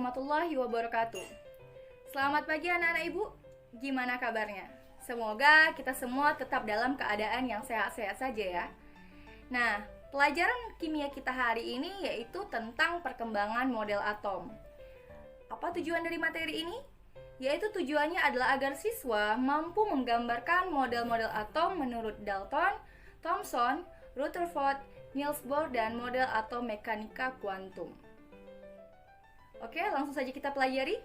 warahmatullahi wabarakatuh. Selamat pagi anak-anak ibu, gimana kabarnya? Semoga kita semua tetap dalam keadaan yang sehat-sehat saja ya. Nah, pelajaran kimia kita hari ini yaitu tentang perkembangan model atom. Apa tujuan dari materi ini? Yaitu tujuannya adalah agar siswa mampu menggambarkan model-model atom menurut Dalton, Thomson, Rutherford, Niels Bohr, dan model atom mekanika kuantum. Oke, langsung saja kita pelajari.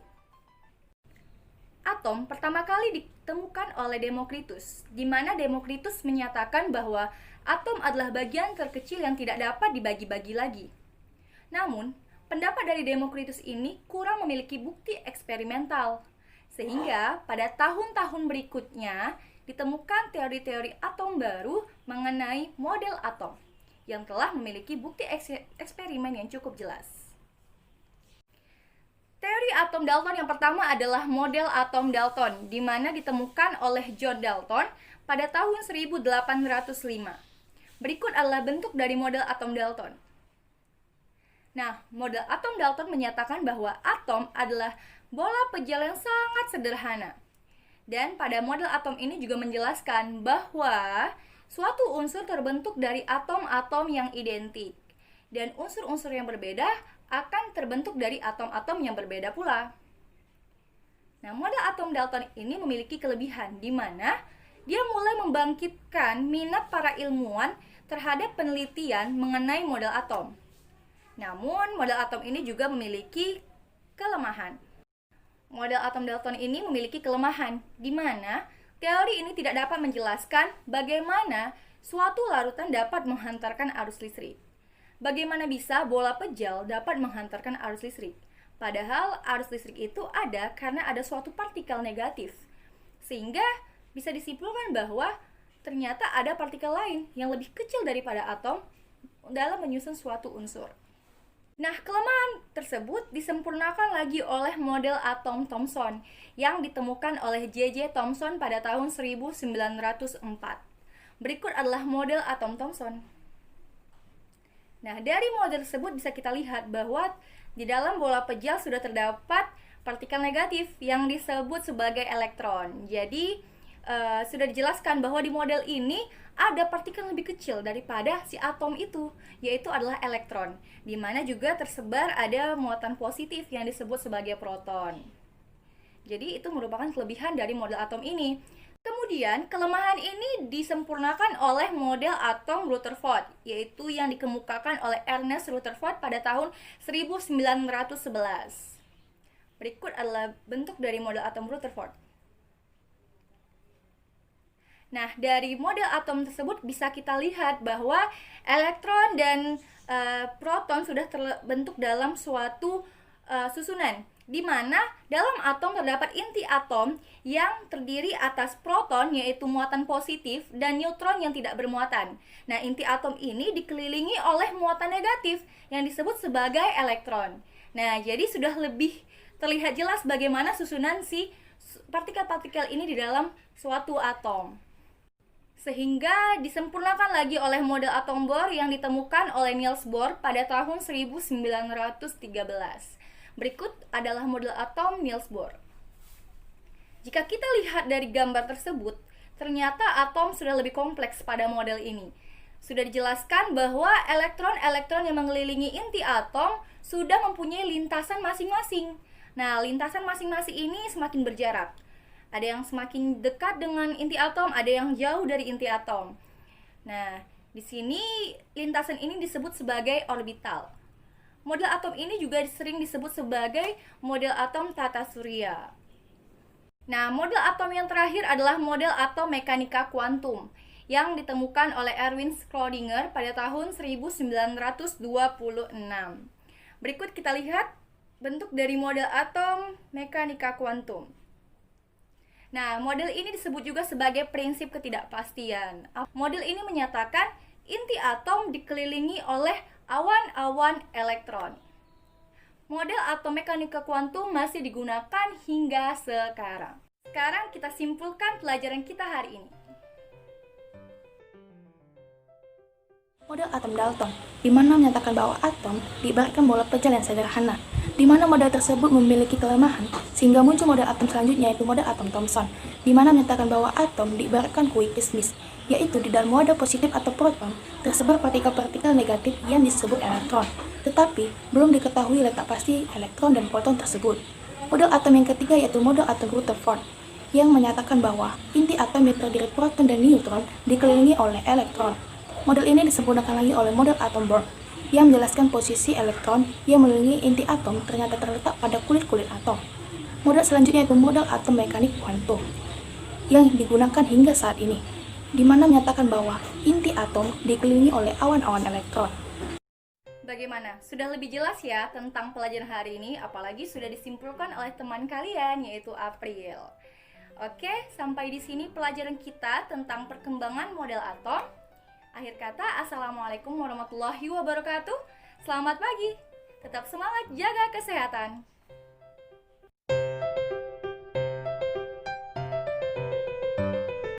Atom pertama kali ditemukan oleh Demokritus, di mana Demokritus menyatakan bahwa atom adalah bagian terkecil yang tidak dapat dibagi-bagi lagi. Namun, pendapat dari Demokritus ini kurang memiliki bukti eksperimental, sehingga pada tahun-tahun berikutnya ditemukan teori-teori atom baru mengenai model atom yang telah memiliki bukti eksperimen yang cukup jelas. Teori atom Dalton yang pertama adalah model atom Dalton, di mana ditemukan oleh John Dalton pada tahun 1805. Berikut adalah bentuk dari model atom Dalton. Nah, model atom Dalton menyatakan bahwa atom adalah bola pejal yang sangat sederhana. Dan pada model atom ini juga menjelaskan bahwa suatu unsur terbentuk dari atom-atom yang identik. Dan unsur-unsur yang berbeda akan terbentuk dari atom-atom yang berbeda pula. Nah, model atom Dalton ini memiliki kelebihan di mana dia mulai membangkitkan minat para ilmuwan terhadap penelitian mengenai model atom. Namun, model atom ini juga memiliki kelemahan. Model atom Dalton ini memiliki kelemahan di mana teori ini tidak dapat menjelaskan bagaimana suatu larutan dapat menghantarkan arus listrik. Bagaimana bisa bola pejal dapat menghantarkan arus listrik? Padahal arus listrik itu ada karena ada suatu partikel negatif. Sehingga bisa disimpulkan bahwa ternyata ada partikel lain yang lebih kecil daripada atom dalam menyusun suatu unsur. Nah, kelemahan tersebut disempurnakan lagi oleh model atom Thomson yang ditemukan oleh J.J. Thomson pada tahun 1904. Berikut adalah model atom Thomson. Nah, dari model tersebut bisa kita lihat bahwa di dalam bola pejal sudah terdapat partikel negatif yang disebut sebagai elektron. Jadi, sudah dijelaskan bahwa di model ini ada partikel lebih kecil daripada si atom itu, yaitu adalah elektron, di mana juga tersebar ada muatan positif yang disebut sebagai proton. Jadi, itu merupakan kelebihan dari model atom ini. Kemudian, kelemahan ini disempurnakan oleh model atom Rutherford, yaitu yang dikemukakan oleh Ernest Rutherford pada tahun 1911. Berikut adalah bentuk dari model atom Rutherford. Nah, dari model atom tersebut bisa kita lihat bahwa elektron dan proton sudah terbentuk dalam suatu susunan, di mana dalam atom terdapat inti atom yang terdiri atas proton yaitu muatan positif dan neutron yang tidak bermuatan. Nah, inti atom ini dikelilingi oleh muatan negatif yang disebut sebagai elektron. Nah, jadi sudah lebih terlihat jelas bagaimana susunan si partikel-partikel ini di dalam suatu atom. Sehingga disempurnakan lagi oleh model atom Bohr yang ditemukan oleh Niels Bohr pada tahun 1913. Berikut adalah model atom Niels Bohr. Jika kita lihat dari gambar tersebut, ternyata atom sudah lebih kompleks pada model ini. Sudah dijelaskan bahwa elektron-elektron yang mengelilingi inti atom sudah mempunyai lintasan masing-masing. Nah, lintasan masing-masing ini semakin berjarak. Ada yang semakin dekat dengan inti atom, ada yang jauh dari inti atom. Nah, di sini lintasan ini disebut sebagai orbital. Model atom ini juga sering disebut sebagai model atom tata surya. Nah, model atom yang terakhir adalah model atom mekanika kuantum yang ditemukan oleh Erwin Schrödinger pada tahun 1926. Berikut kita lihat bentuk dari model atom mekanika kuantum. Nah, model ini disebut juga sebagai prinsip ketidakpastian. Model ini menyatakan inti atom dikelilingi oleh awan-awan elektron. Model atom mekanika kuantum masih digunakan hingga sekarang. Sekarang kita simpulkan pelajaran kita hari ini. Model atom Dalton, di mana menyatakan bahwa atom diibaratkan bola pejal yang sederhana, di mana model tersebut memiliki kelemahan, sehingga muncul model atom selanjutnya yaitu model atom Thomson, di mana menyatakan bahwa atom diibaratkan kue kismis, yaitu di dalam model positif atau proton tersebar partikel-partikel negatif yang disebut elektron, tetapi belum diketahui letak pasti elektron dan proton tersebut. Model atom yang ketiga yaitu model atom Rutherford, yang menyatakan bahwa inti atom yang terdiri proton dan neutron dikelilingi oleh elektron. Model ini disempurnakan lagi oleh model atom Bohr, yang menjelaskan posisi elektron yang mengelilingi inti atom ternyata terletak pada kulit-kulit atom. Model selanjutnya yaitu model atom mekanik kuantum, yang digunakan hingga saat ini, di mana menyatakan bahwa inti atom dikelilingi oleh awan-awan elektron. Bagaimana? Sudah lebih jelas ya tentang pelajaran hari ini, apalagi sudah disimpulkan oleh teman kalian yaitu April. Oke, sampai di sini pelajaran kita tentang perkembangan model atom. Akhir kata, assalamualaikum warahmatullahi wabarakatuh. Selamat pagi. Tetap semangat, jaga kesehatan.